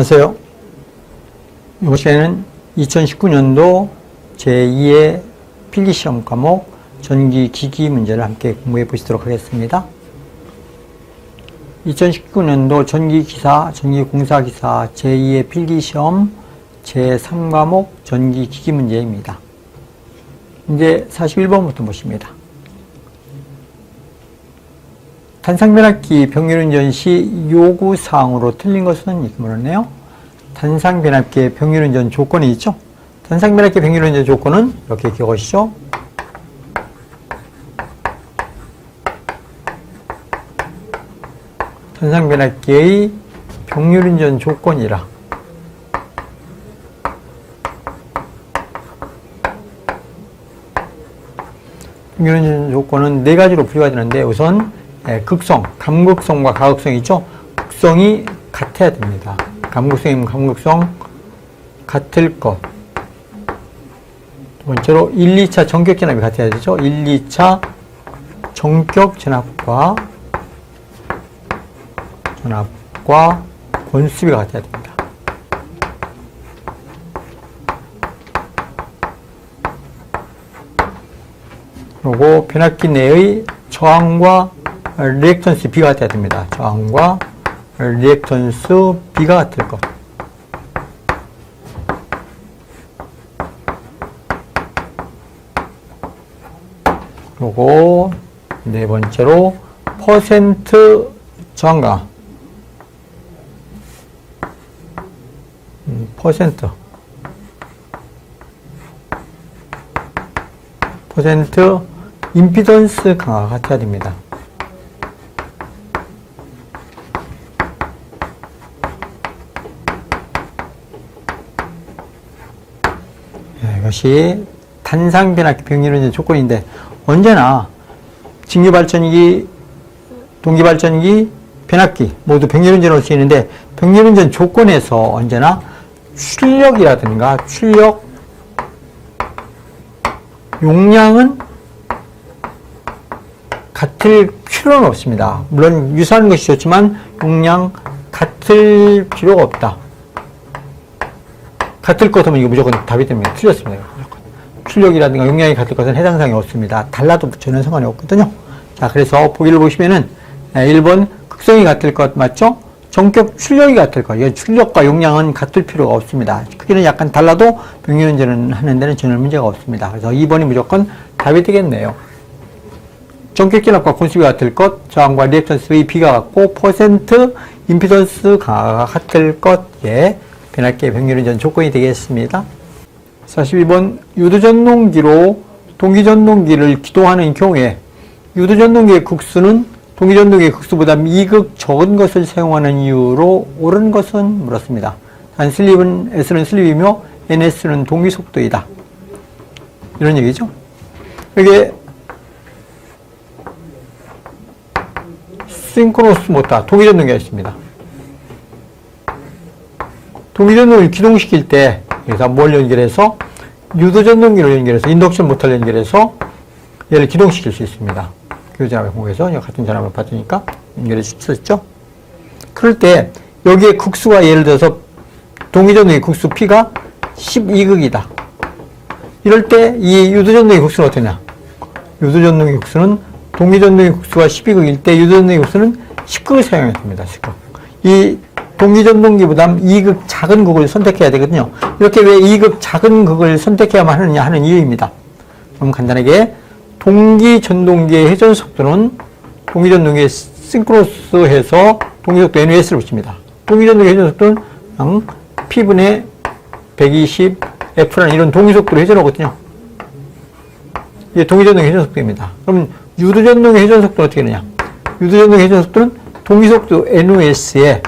안녕하세요. 이번 시간에는 2019년도 제2의 필기시험 과목 전기기기 문제를 함께 공부해 보시도록 하겠습니다. 2019년도 전기기사, 전기공사기사 제2의 필기시험 제3과목 전기기기 문제입니다. 이제 41번부터 보십니다. 단상변압기 병렬운전 시 요구사항으로 틀린 것은 이렇게 물었네요. 단상변압기의 병렬운전 조건이 있죠. 단상변압기 병렬운전 조건은 이렇게 기억하시죠. 단상변압기의 병렬운전 조건이라 병렬운전 조건은 네 가지로 분류가 되는데 우선 극성, 감극성과 가극성이 있죠. 극성이 같아야 됩니다. 감극성이면 감극성 같을 것. 두 번째로 1, 2차 전격 전압이 같아야 되죠. 1, 2차 전격 전압과 권수비가 같아야 됩니다. 그리고 변압기 내의 저항과 리액턴스 B가 같아야 됩니다. 저항과 리액턴스 B가 같을 것. 그리고 네 번째로 퍼센트 저항가. 퍼센트 임피던스 강화가 같아야 됩니다. 이것이 단상변압기 병렬운전 조건인데 언제나 직류발전기, 동기발전기, 변압기 모두 병렬운전으로 쓰이는데 병렬운전 조건에서 언제나 출력이라든가 출력 용량은 같을 필요는 없습니다. 물론 유사한 것이 좋지만 용량 같을 필요가 없다. 같을 것 하면 이거 무조건 답이 됩니다. 틀렸습니다. 무조건. 출력이라든가 용량이 같을 것은 해당 사항이 없습니다. 달라도 전혀 상관이 없거든요. 자, 그래서 보기를 보시면은 1번 극성이 같을 것 맞죠? 전격 출력이 같을 것. 이건 출력과 용량은 같을 필요가 없습니다. 크기는 약간 달라도 병렬운전을 하는 데는 전혀 문제가 없습니다. 그래서 2번이 무조건 답이 되겠네요. 전격 전압과 권수비가 같을 것, 저항과 리액턴스의 B가 같고, 퍼센트 임피던스 강화가 같을 것, 예. 변압기의 병렬운전 조건이 되겠습니다. 42번 유도전동기로 동기전동기를 기동하는 경우에 유도전동기의 극수는 동기전동기의 극수보다 2극 적은 것을 사용하는 이유로 옳은 것은 물었습니다. 단 슬립은 S는 슬립이며 NS는 동기속도이다. 이런 얘기죠. 이게 싱크로너스 모터 동기전동기가 있습니다. 동기전동기를 기동시킬 때 여기서 뭘 연결해서 유도전동기를 연결해서 인덕션 모터를 연결해서 얘를 기동시킬 수 있습니다. 교전압의 공에서 같은 전압을 받으니까 연결해 주셨죠. 그럴 때 여기에 극수가 예를 들어서 동기전동기 극수 P가 12극이다. 이럴 때 이 유도전동기 극수는 어떠냐? 유도전동기 극수는 동기전동기 극수가 12극일 때 유도전동기 극수는 10극을 사용해야 됩니다. 10극. 이 동기전동기보다 2극 작은 극을 선택해야 되거든요. 이렇게 왜 2극 작은 극을 선택해야만 하느냐 하는 이유입니다. 그럼 간단하게 동기전동기의 회전속도는 동기전동기의 싱크로너스해서 동기속도 NOS를 붙입니다. 동기전동기의 회전속도는 P분의 120 F라는 이런 동기속도로 회전하거든요. 이게 동기전동기 회전속도입니다. 그럼 유도전동의 회전속도는 어떻게 되느냐? 유도전동의 회전속도는 동기속도 NOS에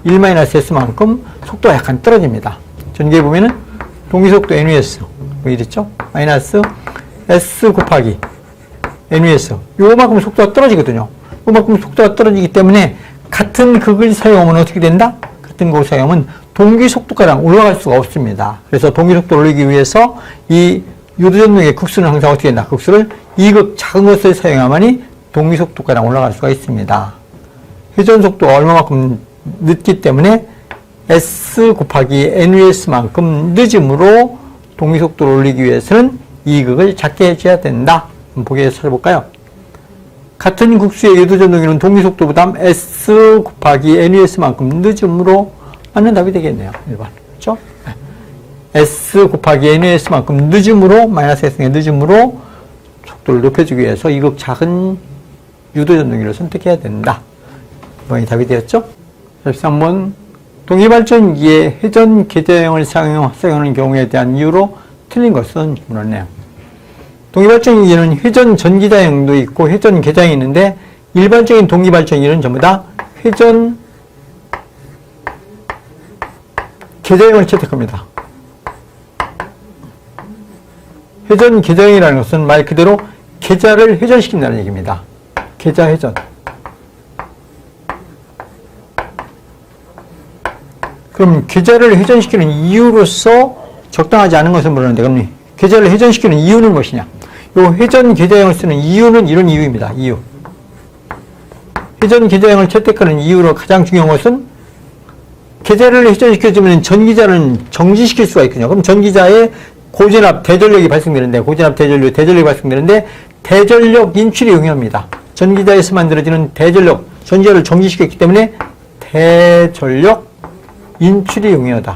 1-S만큼 속도가 약간 떨어집니다. 전기에 보면은 동기속도 NOS, 여기 있죠? 마이너스 S 곱하기 NOS. 요만큼 속도가 떨어지거든요. 요만큼 속도가 떨어지기 때문에 같은 극을 사용하면 어떻게 된다? 같은 극을 사용하면 동기속도가량 올라갈 수가 없습니다. 그래서 동기속도를 올리기 위해서 이 유도전동의 극수는 항상 어떻게 된다? 극수를 2극 작은 것을 사용하면이 동기속도가량 올라갈 수가 있습니다. 회전속도가 얼마만큼 늦기 때문에 S 곱하기 NUS만큼 늦음으로 동기속도를 올리기 위해서는 이극을 작게 해줘야 된다. 보기에서 찾아볼까요? 같은 국수의 유도전동기는 동기속도보다 S 곱하기 NUS만큼 늦음으로 맞는 답이 되겠네요. 1번. 그렇죠? S 곱하기 NUS만큼 늦음으로, 마이너스 S의 늦음으로 속도를 높여주기 위해서 이극 작은 유도전동기를 선택해야 된다. 이번이 답이 되었죠? 13번. 동기발전기에 회전 계좌형을 사용하는 경우에 대한 이유로 틀린 것은 물었네요. 동기발전기는 회전 전기자형도 있고 회전 계좌형이 있는데 일반적인 동기발전기는 전부 다 회전 계좌형을 채택합니다. 회전 계좌형이라는 것은 말 그대로 계좌를 회전시킨다는 얘기입니다. 계좌 회전. 그럼 계좌를 회전시키는 이유로서 적당하지 않은 것을 물었는데, 그럼 계좌를 회전시키는 이유는 무엇이냐? 이 회전 계좌형을 쓰는 이유는 이런 이유입니다. 이유. 회전 계좌형을 채택하는 이유로 가장 중요한 것은 계좌를 회전시켜주면 전기자는 정지시킬 수가 있거든요. 그럼 전기자에 고전압 대전력이 발생되는데, 고전압 대전력이 발생되는데 대전력 인출이 용이합니다. 전기자에서 만들어지는 대전력, 전기자를 정지시켰기 때문에 대전력 인출이 용이하다.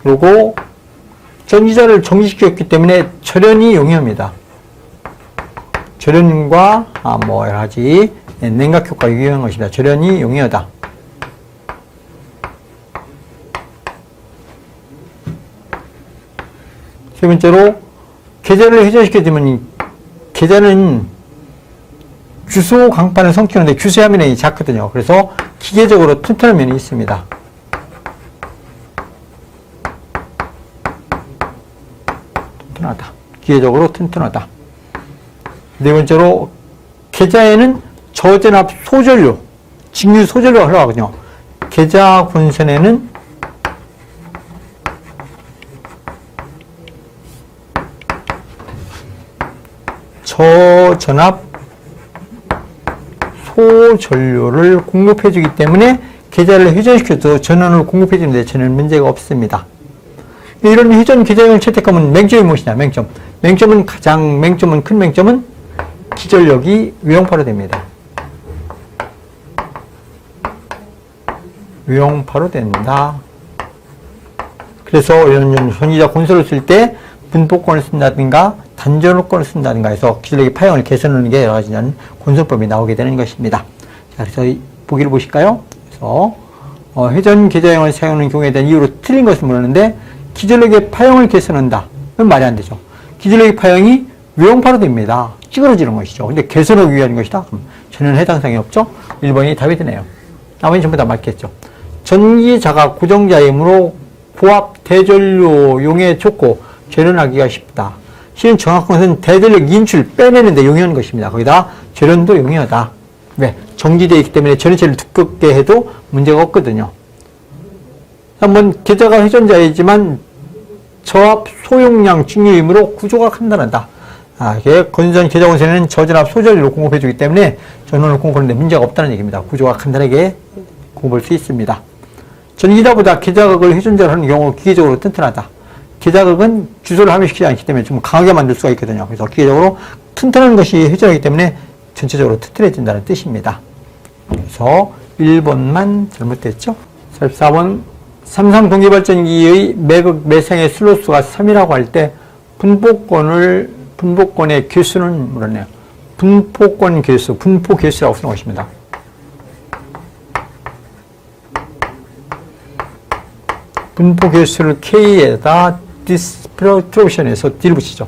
그리고 전기자를 정지시켰기 때문에 절연이 용이합니다. 절연과 여러 가지 냉각 효과가 유효한 것입니다. 절연이 용이하다. 세 번째로 계좌를 회전시켜주면 계좌는 규소 강판을 성취하는데 규소의 함량이 작거든요. 그래서 기계적으로 튼튼한 면이 있습니다. 튼튼하다. 기계적으로 튼튼하다. 네 번째로 계좌에는 저전압 소전류, 직류 소전류가 흘러가거든요. 계좌 본선에는 저전압 소전류를 공급해주기 때문에 계좌를 회전시켜도 전원을 공급해주는데 전혀 문제가 없습니다. 이런 회전 계좌형을 채택하면 맹점이 무엇이냐? 맹점은 큰 맹점은 기전력이 외형파로 됩니다. 외형파로 된다. 그래서 이런 전기자 곤솔을 쓸 때 분포권을 쓴다든가 단전호권을 쓴다든가 해서 기전력의 파형을 개선하는 게 여러 가지 곤솔법이 나오게 되는 것입니다. 자, 그래서 보기를 보실까요? 그래서 회전 계좌형을 사용하는 경우에 대한 이유로 틀린 것을 물었는데 기전력의 파형을 개선한다. 그건 말이 안 되죠. 기전력의 파형이 외형파로 됩니다. 찌그러지는 것이죠. 근데 개선하기 위한 것이다. 그럼 전혀 해당 사항이 없죠. 1번이 답이 되네요. 나머지 전부 다 맞겠죠. 전기자가 고정자이므로 고압 대전료용에 좋고 절연하기가 쉽다. 실은 정확한 것은 대전력 인출 빼내는데 용이한 것입니다. 거기다 절연도 용이하다. 왜? 정지되어 있기 때문에 전해체를 두껍게 해도 문제가 없거든요. 한번 계좌가 회전자이지만 저압 소용량 직류이므로 구조가 간단하다. 이게 건전 계좌 원세는 저전압 소전류로 공급해주기 때문에 전원을 공급하는데 문제가 없다는 얘기입니다. 구조가 간단하게 공급할 수 있습니다. 전기자보다 계좌극을 회전자로 하는 경우 기계적으로 튼튼하다. 계좌극은 주소를 함유시키지 않기 때문에 좀 강하게 만들 수가 있거든요. 그래서 기계적으로 튼튼한 것이 회전하기 때문에 전체적으로 튼튼해진다는 뜻입니다. 그래서 1번만 잘못됐죠. 14번 삼성 동기발전기의 매극 매생의 슬로스가 3이라고 할 때 분포권의 개수는 물었네요. 분포권 개수, 분포 개수라고 쓰는 것입니다. 분포 개수를 K에다 디스트리뷰션에서 D를 붙이죠.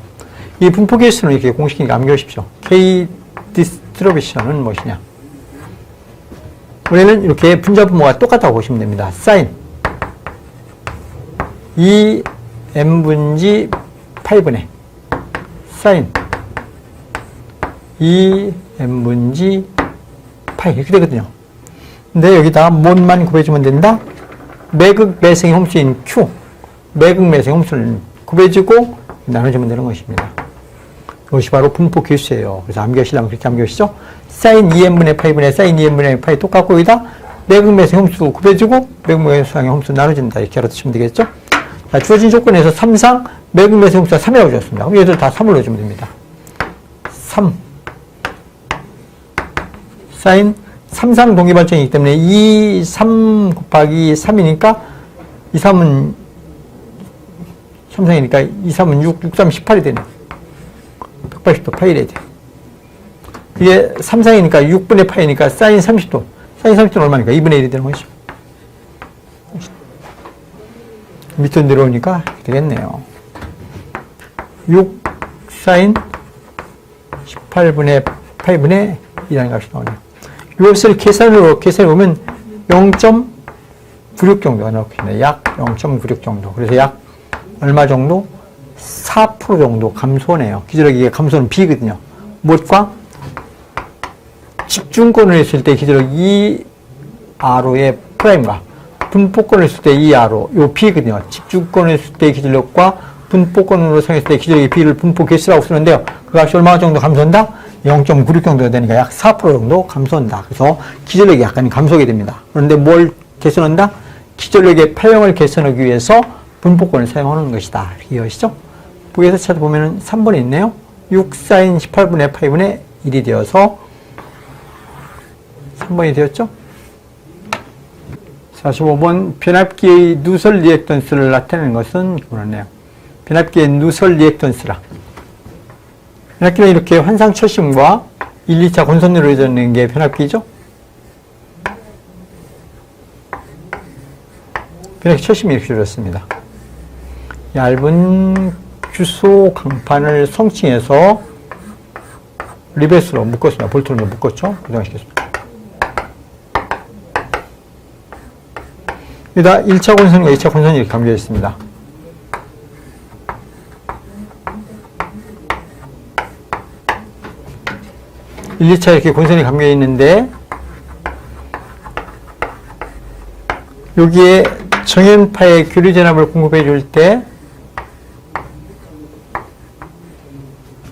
이 분포 개수는 이렇게 공식이니까 암기하십시오. K 디스트리뷰션은 무엇이냐? 원래는 이렇게 분자 분모가 똑같다고 보시면 됩니다. 사인 2n분지 8분의 사인 2n분지 8 이렇게 되거든요. 근데 여기다 뭔만 곱해주면 된다? 매극 매생의 홈수인 Q 매극 매생의 홈수를 곱해주고 나눠주면 되는 것입니다. 이것이 바로 분포 개수예요. 그래서 암기하시려면 그렇게 암기하시죠. 사인 2n분의 파이분의 사인 2n분의 파이 똑같고 여기다 매극매수 홈수 곱해주고 매극매수항의 홈수 나눠진다. 이렇게 알아두시면 되겠죠. 자, 주어진 조건에서 3상 매극매수 홈수가 3이라고 주었습니다. 그럼 얘들 다 3을 넣어주면 됩니다. 3 사인 3상 동기발전이기 때문에 2, 3 곱하기 3이니까 2, 3은 3상이니까 2, 3은 6, 6, 3, 18이 되네요. 180도 파이 레드. 이게 3상이니까 6분의 파이니까 사인 30도. 사인 30도는 얼마니까? 2분의 1이 되는 것이죠. 밑으로 내려오니까 되겠네요. 6 사인 18분의 8분의 2라는 값이 나오네요. 이것을 계산해보면 0.96 정도가 나오겠네요. 약 0.96 정도. 그래서 약 얼마 정도? 4% 정도 감소네요. 기저력의 감소는 B거든요. 무엇과? 집중권을 했을 때 기저력 2R의 프라임과 분포권을 했을 때 2R로 요 B거든요. 집중권을 했을 때 기저력과 분포권으로 생겼을 때 기저력의 B를 분포 개수라고 쓰는데요. 그 값이 얼마 정도 감소한다? 0.96 정도가 되니까 약 4% 정도 감소한다. 그래서 기저력이 약간 감소하게 됩니다. 그런데 뭘 개선한다? 기저력의 폐형을 개선하기 위해서 분포권을 사용하는 것이다. 이렇게 이해하시죠? 보기에서 찾아보면 3번에 있네요. 6 사인 18분의 8분의 1이 되어서 3번이 되었죠? 45번 변압기의 누설 리액턴스를 나타내는 것은 그렇네요. 변압기의 누설 리액턴스라. 변압기는 이렇게 환상 철심과 1, 2차 권선으로 이루어지는 게 변압기죠. 변압기 철심이 이렇게 이루어졌습니다. 얇은 규소 강판을 성층에서 리베스로 묶었습니다. 볼트로 묶었죠. 고정시켰습니다. 여기다 1차 권선과 2차 권선이 이렇게 감겨져 있습니다. 일, 2차 이렇게 권선이 감겨 있는데 여기에 정연파의 교류 전압을 공급해 줄 때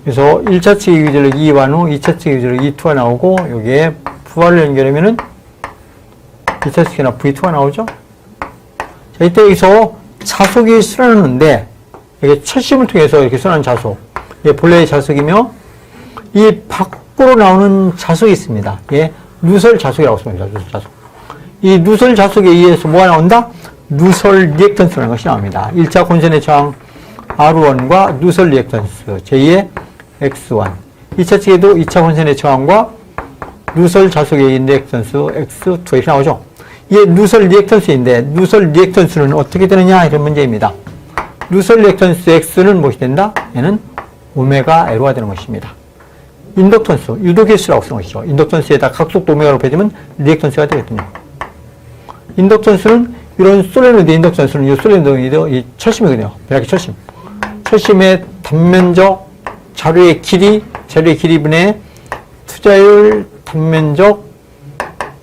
그래서 1차 측의 기전력 2와 후 2차 측의 기전력 E2가 나오고 여기에 부하를 연결하면은 2차 측이나 V2가 나오죠. 자, 이때 여기서 자속이 순환하는데 이게 철심을 통해서 이렇게 순환하는 자속. 이게 본래의 자속이며 이 밖으로 나오는 자속이 있습니다. 예, 누설 자속이라고 씁니다. 누설 자속. 이 누설 자속에 의해서 뭐가 나온다? 누설 리액턴스라는 것이 나옵니다. 1차 권선의 저항 R1과 누설 리액턴스 제2의 X1. 2차 측에도 2차 권선의 저항과 누설 자속에 의한 리액턴스 X2 이렇게 나오죠. 이게 누설 리액턴스인데 누설 리액턴스는 어떻게 되느냐 이런 문제입니다. 누설 리액턴스 X는 무엇이 된다? 얘는 오메가 L가 되는 것입니다. 인덕턴스, 유도개수라고 쓰는 것이죠. 인덕턴스에다 각속도 오메가로 빼주면 리액턴스가 되거든요. 인덕턴스는 이런 솔레노이드 인덕턴스는 이 솔레노이드 이 철심이거든요. 변압기 철심. 철심의 단면적 자료의 길이분의 투자율 단면적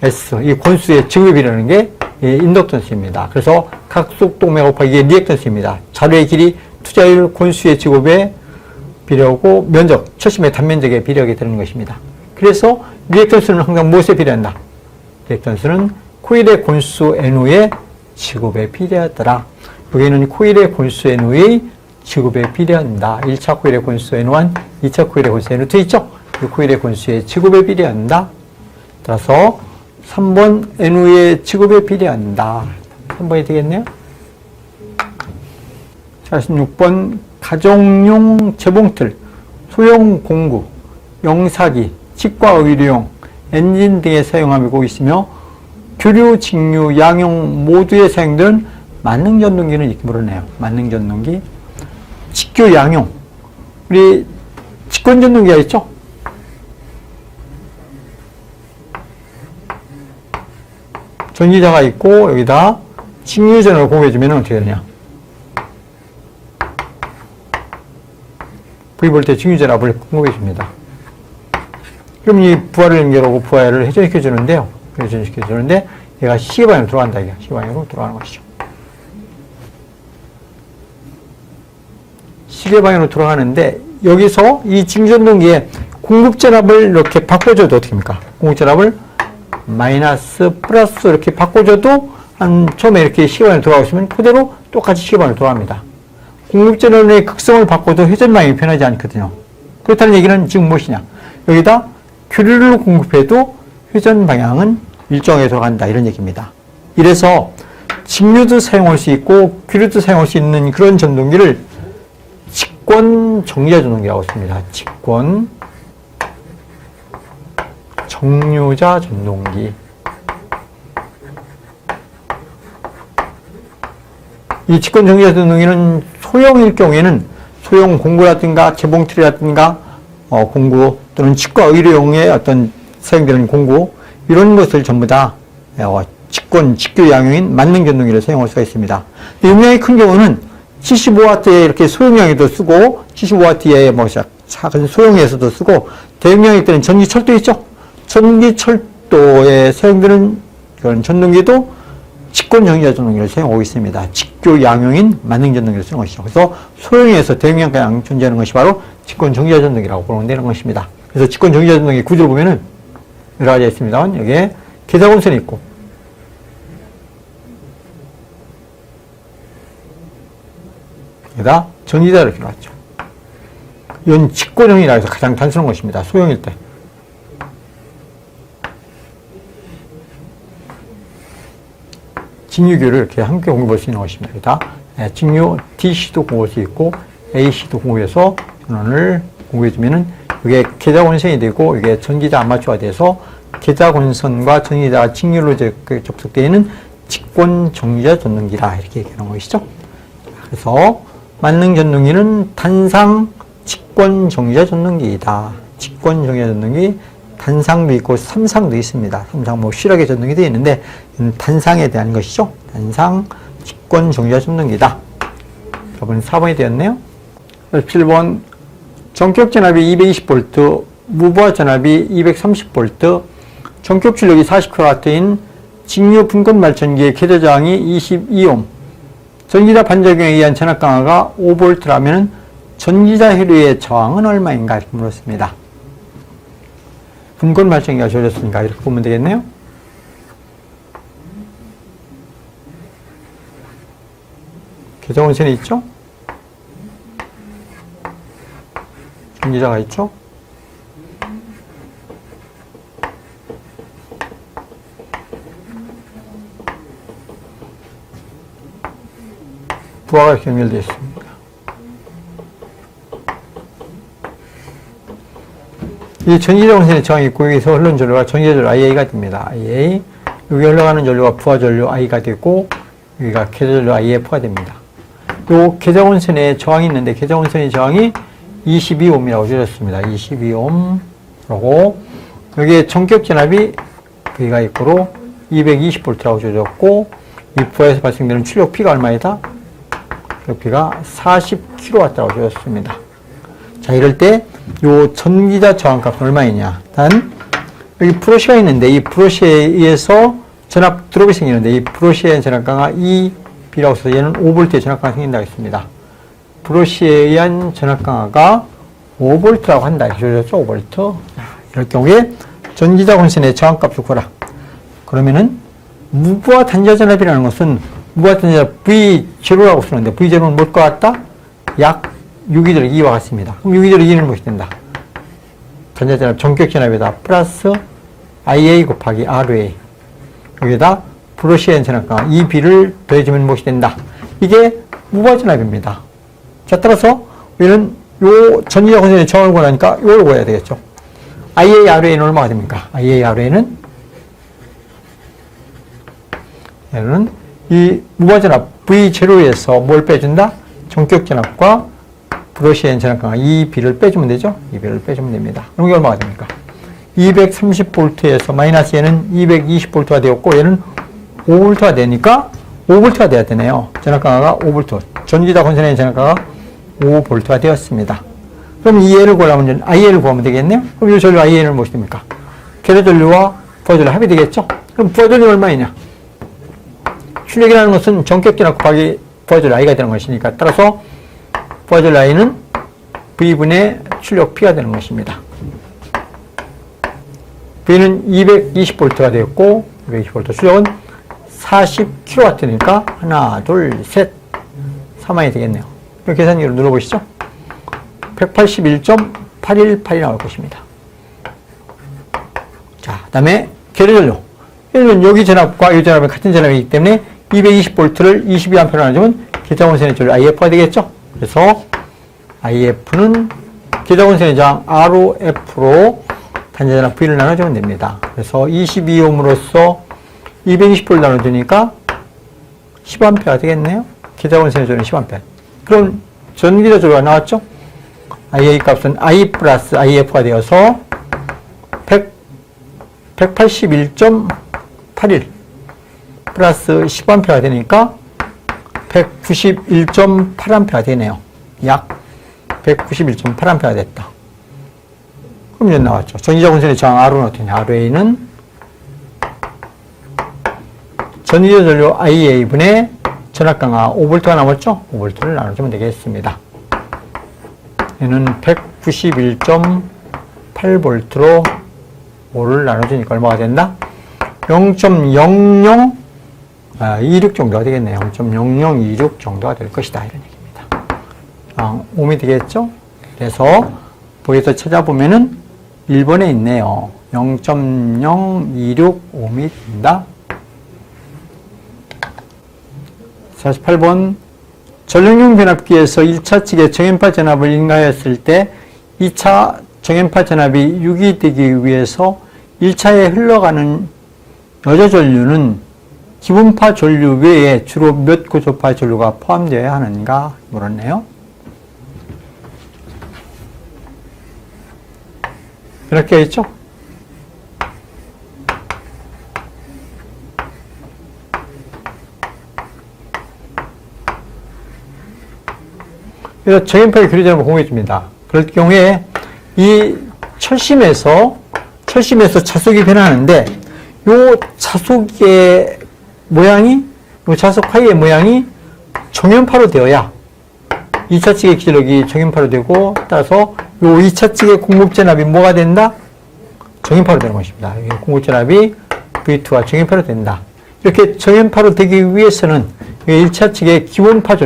S, 이 권수의 지급이라는 게 인덕턴스입니다. 그래서 각속도 오메가 곱하기 이게 리액턴스입니다. 자료의 길이, 투자율, 권수의 지급의 비례하고 면적, 철심의 단면적의 비례하게 되는 것입니다. 그래서 리액턴스는 항상 무엇에 비례한다? 리액턴스는 코일의 권수 NO의 지급에 비례하더라. 여기는 코일의 권수 NO의 지급에 비례한다. 1차 코일의 권수 N1, 2차 코일의 권수 N2 있죠? 이 코일의 권수의 지급에 비례한다. 따라서 3번 NO의 지급에 비례한다. 3번이 되겠네요. 46번 가정용 재봉틀, 소형 공구, 영사기, 치과 의료용, 엔진 등에 사용하고 있으며 교류, 직류, 양용 모두에 사용되는 만능전동기는 이렇게 물어내요. 만능전동기, 직교, 양용. 우리 직권전동기가 있죠? 전기자가 있고 여기다 직류전을 공유해주면 어떻게 되냐? V볼트의 직류전압을 공급해줍니다. 그럼 이 부하를 연결하고 부하를 회전시켜주는데요. 회전시켜주는데 얘가 시계방향으로 들어간다. 이게 시계방향으로 들어가는 것이죠. 시계방향으로 들어가는데 여기서 이 직류전동기에 공급전압을 이렇게 바꿔줘도 어떻게 합니까? 공급전압을 마이너스, 플러스 이렇게 바꿔줘도 처음에 이렇게 시간을 돌아가고 있으면 그대로 똑같이 시간을 돌아갑니다. 공급전압의 극성을 바꿔도 회전 방향이 변하지 않거든요. 그렇다는 얘기는 지금 무엇이냐? 여기다 교류를 공급해도 회전 방향은 일정에 돌아간다 이런 얘기입니다. 이래서 직류도 사용할 수 있고 교류도 사용할 수 있는 그런 전동기를 직권 정류자 전동기라고 씁니다. 직권 정류자 전동기. 이 직권 정류자 전동기는 소형일 경우에는 소형 공구라든가 재봉틀이라든가 공구 또는 치과 의료용의 어떤 사용되는 공구 이런 것을 전부 다 직권, 직교 양용인 만능 전동기를 사용할 수가 있습니다. 용량이 큰 경우는 75W에 이렇게 소용량에도 쓰고 75W에 뭐 작은 소형에서도 쓰고 대용량일 때는 전기 철도 있죠. 전기 철도에 사용되는 그런 전동기도 직권 정류자 전동기를 사용하고 있습니다. 직교 양용인 만능 전동기를 사용하고 있죠. 그래서 소형에서 대용량가량 존재하는 것이 바로 직권 정류자 전동기라고 보면 되는 것입니다. 그래서 직권 정류자 전동기 구조를 보면은 여러 가지가 있습니다. 여기에 계좌권선이 있고 여기다 전기자 이렇게 나왔죠. 이건 직권형이라 해서 가장 단순한 것입니다. 소형일 때. 직류교를 이렇게 함께 공급할 수 있는 것입니다. 여기다 직류 DC도 공급할 수 있고 AC도 공급해서 전원을 공급해주면은 이게 계좌권선이 되고 이게 전기자 아마추어가 돼서 계좌권선과 전기자가 직류로 접속되어 있는 직권 정류자 전동기라 이렇게 얘기하는 것이죠. 그래서 만능 전동기는 단상 직권 정류자 전동기이다. 직권 정류자 전동기 단상도 있고 삼상도 있습니다. 삼상 뭐 실하게 전동이 되어 있는데 단상에 대한 것이죠. 단상 직권 정류자 전동기다. 여러분 4번이 되었네요. 7번 전격 전압이 220V, 무부하 전압이 230V, 전격 출력이 40kW인 직류 분권 발전기의 궤도 저항이 22옴, 전기자 반작용에 의한 전압 강화가 5V라면 전기자 혈류의 저항은 얼마인가 이렇게 물었습니다. 분권 발전기가 조졌으니까 이렇게 보면 되겠네요. 계좌원선이 있죠? 전기자가 있죠? 부하가 이렇게 연결되어 있습니다. 이 전기자 원선의 저항이 있고 여기서 흐르는 전류가 전기자 전류 IA가 됩니다. IA. 여기 흘러가는 전류가 부하 전류 I가 되고 여기가 계좌 전류 IF가 됩니다. 요 계좌 원선에 저항이 있는데 계좌 원선의 저항이 22옴이라고 줄였습니다. 22옴. 여기에 전격 전압이 V가 있고로 220V라고 줄였고 이 부하에서 발생되는 출력 P가 얼마이다? 출력 P가 40kW라고 줄였습니다. 자, 이럴 때 요 전기자 저항값은 얼마이냐? 단 여기 브러쉬가 있는데 이 브러쉬에 의해서 전압 드롭이 생기는데 이 브러쉬의 전압 강화 2B라고 써서 얘는 5V의 전압 강화가 생긴다고 했습니다. 브러쉬에 의한 전압 강화가 5V라고 한다. 이렇게 줄였죠? 5V. 이럴 경우에 전기자 원선의 저항값을 구하라. 그러면은 무부하 단자 전압이라는 것은 무부하 단자 V0라고 쓰는데 V0는 뭘 것 같다? 약 6기절 2와 같습니다. 그럼 6기절 2는 무엇이 된다? 단자 전압 전격 전압에다 플러스 IA 곱하기 RA 여기다 브러쉬의 전압 강화 2B를 더해주면 무엇이 된다? 이게 무부하 전압입니다. 자, 따라서 우리는 요 전기자 원선의 저항을 구하니까 이걸 구해야 되겠죠. IA, RA는 얼마가 됩니까? IA, RA는 얘는 이 무부하 전압 V0에서 뭘 빼준다? 전격 전압과 브러쉬의 전압 강화 2B를 빼주면 되죠? 2B를 빼주면 됩니다. 그럼 이게 얼마가 됩니까? 230V에서 마이너스 얘는 220V가 되었고 얘는 5V가 되니까 5V가 돼야 되네요. 전압 강화가 5V. 전기자 원선의 전압 강화가 5V가 되었습니다. 그럼 이 A를 구하려면 IA를 구하면 되겠네요? 그럼 이 전류 IA는 무엇이 됩니까? 계좌 전류와 부하 전류 합이 되겠죠? 그럼 부하 전류 얼마이냐? 출력이라는 것은 전격 전압 곱하기 부하 전류 I가 되는 것이니까 따라서 부하 전류 I는 V분의 출력 P가 되는 것입니다. V는 220V가 되었고 220V, 출력은 40kW니까 하나, 둘, 셋, 3만이 되겠네요. 계산기로 눌러보시죠. 181.818이 나올 것입니다. 자, 그 다음에 계류전류. 계류전류 여기 전압과 이 전압이 같은 전압이기 때문에 220V를 22A로 나누면 계좌원선의 전류 IF가 되겠죠. 그래서 IF는 계좌원선의 저항 ROF로 단자전압 V를 나눠주면 됩니다. 그래서 22옴으로써 220V 나눠주니까 10A가 되겠네요. 계좌원선의 전류 10A. 그럼 전기자 전류가 나왔죠? IA 값은 I 플러스 IF가 되어서 181.81 플러스 10A가 되니까 191.8A가 되네요. 약 191.8A가 됐다. 그럼 이제 나왔죠. 전기자 원선의 저항 R은 어떻게 RA는 전기자 전류 IA분의 전압 강하 5V가 남았죠? 5V를 나눠주면 되겠습니다. 얘는 191.8V로 5를 나눠주니까 얼마가 된다? 0.0026 정도가 되겠네요. 0.0026 정도가 될 것이다. 이런 얘기입니다. 옴이 되겠죠? 그래서 보기에서 찾아보면은 1번에 있네요. 0.026 옴이 된다. 48번 전력용 변압기에서 1차 측의 정연파 전압을 인가하였을 때 2차 정연파 전압이 유기되기 위해서 1차에 흘러가는 여자 전류는 기분파 전류 외에 주로 몇 고조파 전류가 포함되어야 하는가 물었네요. 이렇게 있죠? 그래서 정연파의 교류전압을 공유해 줍니다. 그럴 경우에 이 철심에서 자속이 변하는데 요 자속의 모양이 요 자속 하이의 모양이 정연파로 되어야 2차 측의 기전력이 정연파로 되고 따라서 요 2차 측의 공급전압이 뭐가 된다? 정연파로 되는 것입니다. 공급전압이 V2가 정연파로 된다. 이렇게 정연파로 되기 위해서는 1차 측의 기본파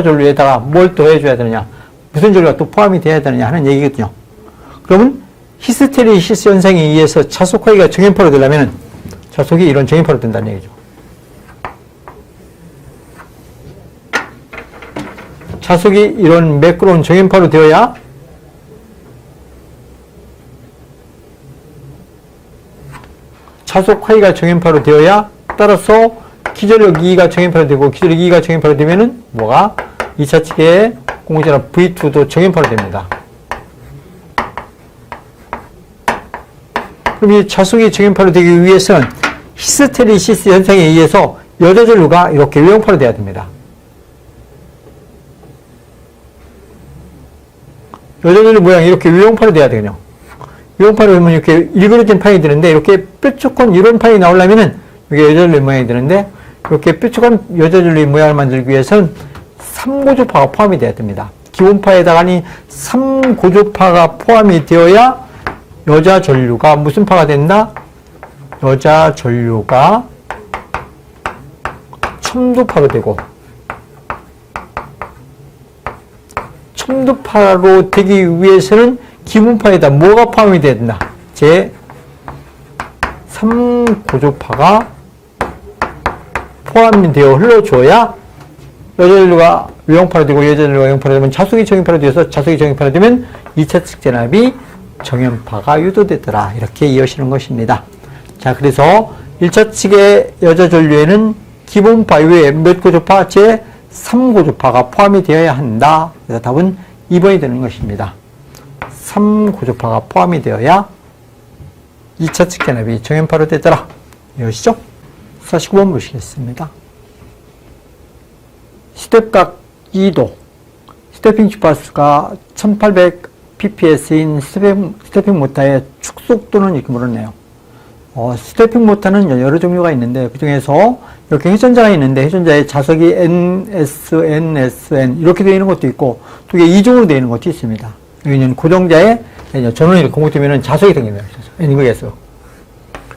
전류에다가 뭘 또 해줘야 되느냐, 무슨 전류가 또 포함이 돼야 되느냐 하는 얘기거든요. 그러면 히스테리시스 현상에 의해서 자속 하이가 정연파로 되려면 자속이 이런 정연파로 된다는 얘기죠. 자속이 이런 매끄러운 정연파로 되어야 자속 하이가 정연파로 되어야 따라서 기전력 2가 정연파로 되고 기전력 2가 정연파로 되면은 뭐가 2차 측의 공급전압 V2도 정연파로 됩니다. 그럼 이 자속이 정연파로 되기 위해서는 히스테리시스 현상에 의해서 여자 전류가 이렇게 외형파로 돼야 됩니다. 여자 전류 모양이 이렇게 외형파로 돼야 되거든요. 외형파로 되면 이렇게 일그러진 판이 되는데 이렇게 뾰족한 이런 판이 나오려면은 이게 여자 전류 모양이 되는데 이렇게 뾰족한 여자 전류의 모양을 만들기 위해서는 3고조파가 포함이 되어야 됩니다. 기본파에다가니 3고조파가 포함이 되어야 여자 전류가 무슨 파가 된다? 여자 전류가 첨두파로 되고 첨두파로 되기 위해서는 기본파에다 뭐가 포함이 되어야 된다? 제 3고조파가 포함이 되어 흘러줘야 여자 전류가 외형파로 되고 여자 전류가 외형파로 되면 자속이 정연파로 되어서 자속이 정연파로 되면 2차 측 전압이 정연파가 유도되더라. 이렇게 이어지는 것입니다. 자, 그래서 1차 측의 여자 전류에는 기본파 외에 몇 고조파? 제 3고조파가 포함이 되어야 한다. 그래서 답은 2번이 되는 것입니다. 3고조파가 포함이 되어야 2차 측 전압이 정연파로 되더라. 이것이죠? 49번 보시겠습니다. 스텝각 2도, 스태핑 주파수가 1800pps인 스태핑 모터의 축속도는 이렇게 물었네요. 스태핑 모터는 여러 종류가 있는데 그 중에서 이렇게 회전자가 있는데 회전자의 자석이 NS, NSN 이렇게 되어 있는 것도 있고 또 이게 2종으로 되어 있는 것도 있습니다. 여기는 고정자에 전원이 공급되면은 자석이 생깁니다. N극에서.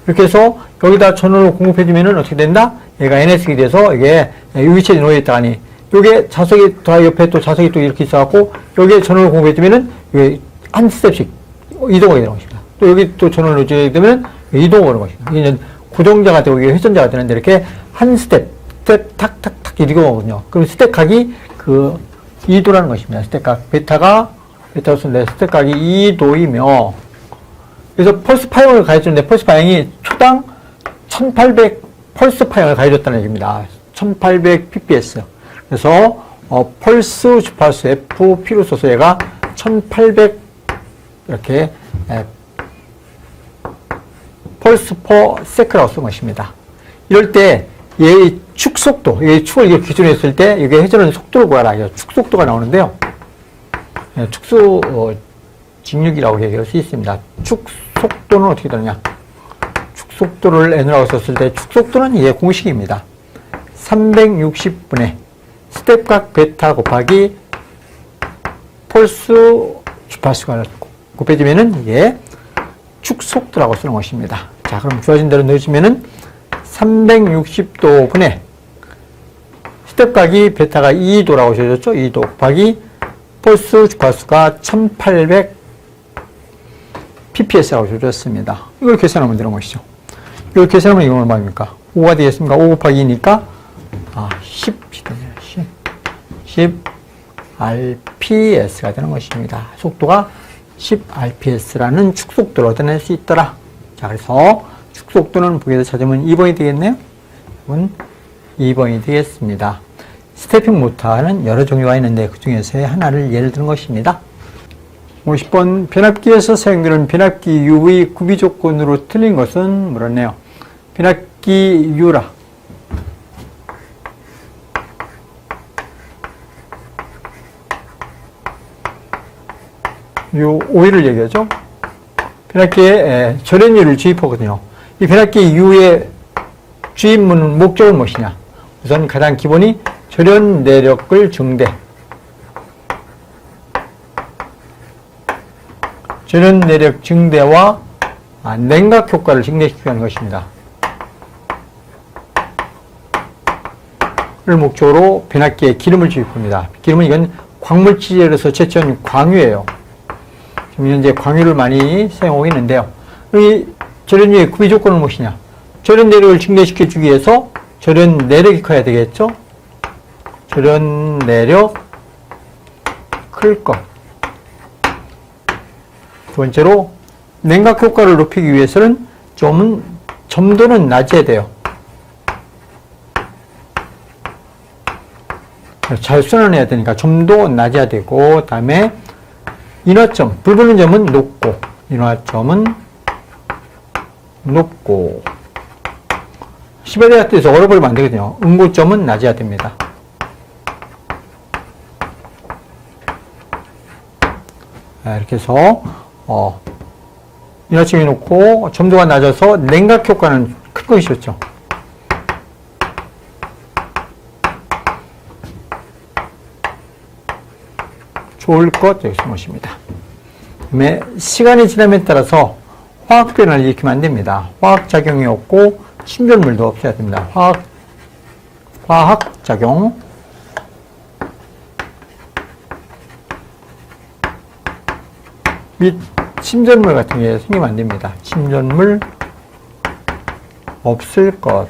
이렇게 해서 여기다 전원을 공급해주면은 어떻게 된다? 얘가 NS가 돼서 이게 이 위치에 놓여있다가니 요게 자석이 더 옆에 또 자석이 또 이렇게 있어갖고 여기에 전원을 공급해주면은 이게 한 스텝씩 이동하게 되는 것입니다. 또 여기 또 전원을 넣어주게 되면 이동하는 것입니다. 이게 고정자가 되고 이게 회전자가 되는데 이렇게 한 스텝 탁탁탁 이동하거든요. 그럼 스텝각이 그 2도라는 것입니다. 스텝각 베타가 쓰는데 스텝각이 2도이며 그래서 펄스 파형을 가해주는데 펄스 파형이 초당 1800 펄스 파형을 가해줬다는 얘기입니다. 1800 pps. 그래서 펄스 주파수 FP로 써서 얘가 1800 이렇게 펄스 퍼 세크라고 쓴 것입니다. 이럴 때 얘의 축속도, 얘의 축을 이렇게 기준으로 했을 때 이게 회전하는 속도를 구하라. 축속도가 나오는데요. 축소 직육이라고 얘기할 수 있습니다. 축속도는 어떻게 되느냐? 축속도를 N이라고 썼을 때 축속도는 이게 공식입니다. 360분의 스텝각 베타 곱하기 펄스 주파수가 곱해지면은 이게 축속도라고 쓰는 것입니다. 자, 그럼 주어진 대로 넣어주면은 360도 분의 스텝각이 베타가 2도라고 주어졌죠? 2도 곱하기 펄스 주파수가 1800 pps라고 주어졌습니다. 이걸 계산하면 되는 것이죠. 이걸 계산하면 이건 얼마입니까? 5가 되겠습니까? 5 곱하기 2니까 10 rps가 되는 것입니다. 속도가 10 rps라는 축속도를 얻어낼 수 있더라. 자, 그래서 축속도는 보기에서 찾으면 2번이 되겠네요. 이건 2번이 되겠습니다. 스태핑 모터는 여러 종류가 있는데 그 중에서의 하나를 예를 드는 것입니다. 50번 변압기에서 사용되는 변압기 U의 구비 조건으로 틀린 것은 물었네요. 변압기 U라. 요 오일을 얘기하죠. 변압기에 절연율을 주입하거든요. 이 변압기 U의 주입 목적은 무엇이냐? 우선 가장 기본이 절연 내력을 증대. 절연 내력 증대와 냉각 효과를 증대시키는 것입니다. 를 목적으로 변압기에 기름을 주입합니다. 기름은 이건 광물질에서 채취한 광유예요. 지금 현재 광유를 많이 사용하고 있는데요. 이 절연유의 구비 조건은 무엇이냐? 절연 내력을 증대시켜주기 위해서 절연 내력이 커야 되겠죠? 절연 내력 클 것. 두 번째로 냉각 효과를 높이기 위해서는 점도는 낮아야 돼요. 잘 순환해야 되니까 점도 낮아야 되고, 다음에 인화점, 불 붙는 점은 높고, 인화점은 높고, 시베리아트에서 얼어버리면 안 되거든요. 응고점은 낮아야 됩니다. 이렇게 해서 인화점이 높고 점도가 낮아서 냉각 효과는 큰 것이었죠. 좋을 것 여기 쓴 것입니다. 그다음에 시간이 지남에 따라서 화학 변화를 일으키면 안 됩니다. 화학작용이 없고 침전물도 없어야 됩니다. 화학작용 및 침전물 같은 게 생기면 안 됩니다. 침전물 없을 것.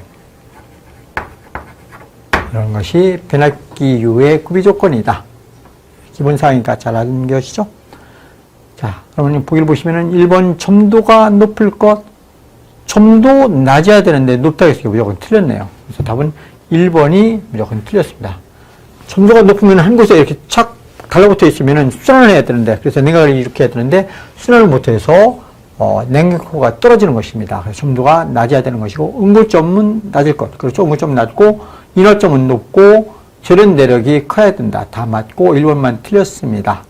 이런 것이 변압기 U의 구비 조건이다. 기본사항이니까 잘 아는 것이죠. 자, 그러면 보기를 보시면은 1번 점도가 높을 것. 점도 낮아야 되는데 높다고 했으니까 무조건 틀렸네요. 그래서 답은 1번이 무조건 틀렸습니다. 점도가 높으면 한 곳에 이렇게 착 달라붙어 있으면은 순환을 해야 되는데, 그래서 냉각을 이렇게 해야 되는데, 순환을 못해서, 냉각효과가 떨어지는 것입니다. 그래서 점도가 낮아야 되는 것이고, 응고점은 낮을 것. 그렇죠. 응고점은 낮고, 인화점은 높고, 절연 내력이 커야 된다. 다 맞고, 1번만 틀렸습니다.